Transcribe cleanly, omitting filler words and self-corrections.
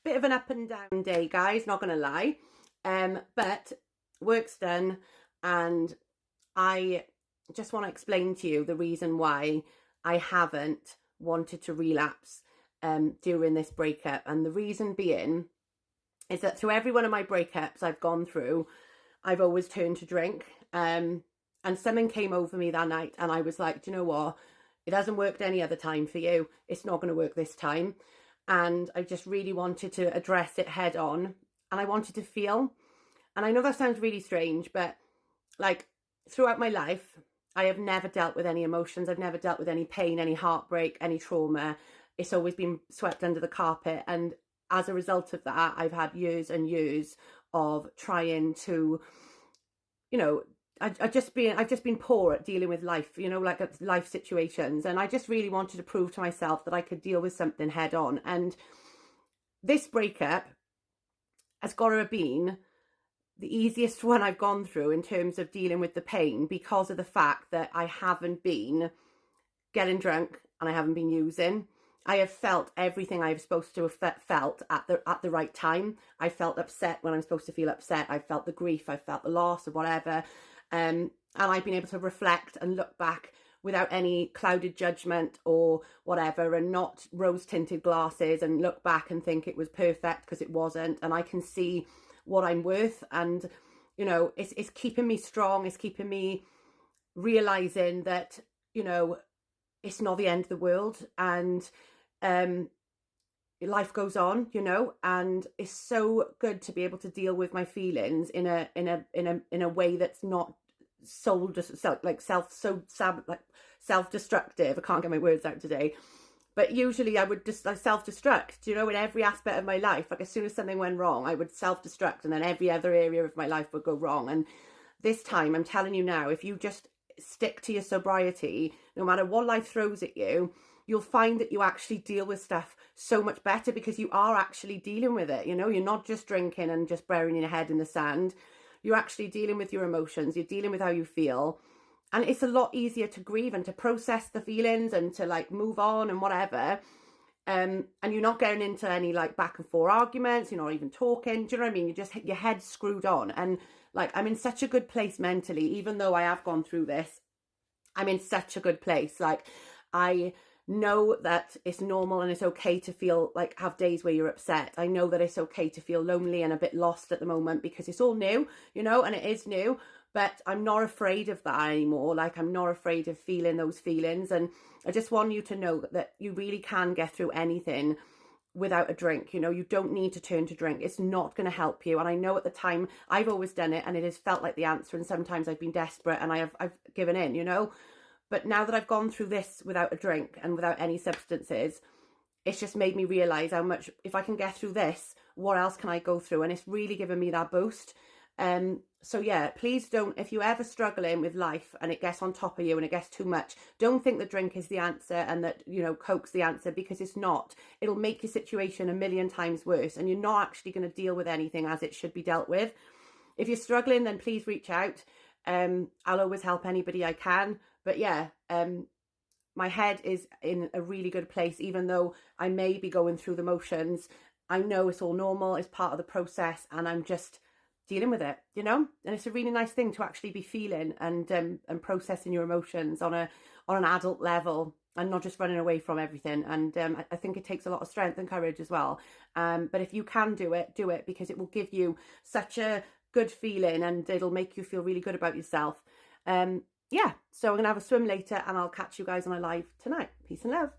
Bit of an up and down day, guys, not gonna lie. But work's done, and I just want to explain to you the reason why I haven't wanted to relapse during this breakup. And the reason being is that through every one of my breakups I've gone through, I've always turned to drink. And something came over me that night, and I was like, do you know what? It hasn't worked any other time for you. It's not going to work this time. And I just really wanted to address it head on. And I wanted to feel. And I know that sounds really strange, but like throughout my life, I have never dealt with any emotions. I've never dealt with any pain, any heartbreak, any trauma. It's always been swept under the carpet. And as a result of that, I've had years and years of trying to, you know, I've just been poor at dealing with life, you know, like life situations. And I just really wanted to prove to myself that I could deal with something head on. And this breakup has got to have been the easiest one I've gone through in terms of dealing with the pain, because of the fact that I haven't been getting drunk and I haven't been using. I have felt everything I'm supposed to have felt at the right time. I felt upset when I'm supposed to feel upset. I felt the grief. I felt the loss or whatever. And I've been able to reflect and look back without any clouded judgment or whatever, and not rose-tinted glasses, and look back and think it was perfect, because it wasn't. And I can see what I'm worth, and you know, it's keeping me strong. It's keeping me realizing that, you know, it's not the end of the world, and life goes on, you know. And it's so good to be able to deal with my feelings in a way that's not self-destructive. I can't get my words out today. But usually I would just self-destruct, you know, in every aspect of my life. Like as soon as something went wrong, I would self-destruct, and then every other area of my life would go wrong. And this time, I'm telling you now, if you just stick to your sobriety, no matter what life throws at you, you'll find that you actually deal with stuff so much better, because you are actually dealing with it. You know, you're not just drinking and just burying your head in the sand. You're actually dealing with your emotions. You're dealing with how you feel. And it's a lot easier to grieve and to process the feelings and to like move on and whatever. And you're not getting into any like back and forth arguments. You're not even talking. Do you know what I mean? You just, your head's screwed on. And like, I'm in such a good place mentally, even though I have gone through this. I'm in such a good place. Like, I know that it's normal and it's okay to feel like, have days where you're upset. I know that it's okay to feel lonely and a bit lost at the moment, because it's all new, you know, and it is new. But I'm not afraid of that anymore. Like, I'm not afraid of feeling those feelings. And I just want you to know that you really can get through anything without a drink. You know, you don't need to turn to drink. It's not going to help you. And I know at the time I've always done it, and it has felt like the answer. And sometimes I've been desperate and I've given in, you know. But now that I've gone through this without a drink and without any substances, it's just made me realize how much, if I can get through this, what else can I go through? And it's really given me that boost. So yeah, please don't, if you're ever struggling with life and it gets on top of you and it gets too much, don't think that drink is the answer and that, you know, Coke's the answer, because it's not. It'll make your situation a million times worse, and you're not actually going to deal with anything as it should be dealt with. If you're struggling, then please reach out. I'll always help anybody I can. But yeah, my head is in a really good place, even though I may be going through the motions. I know it's all normal, it's part of the process, and I'm just dealing with it, you know. And it's a really nice thing to actually be feeling and processing your emotions on an adult level, and not just running away from everything. And I think it takes a lot of strength and courage as well. But if you can do it, because it will give you such a good feeling, and it'll make you feel really good about yourself. Yeah, so I'm gonna have a swim later, and I'll catch you guys on a live tonight. Peace and love.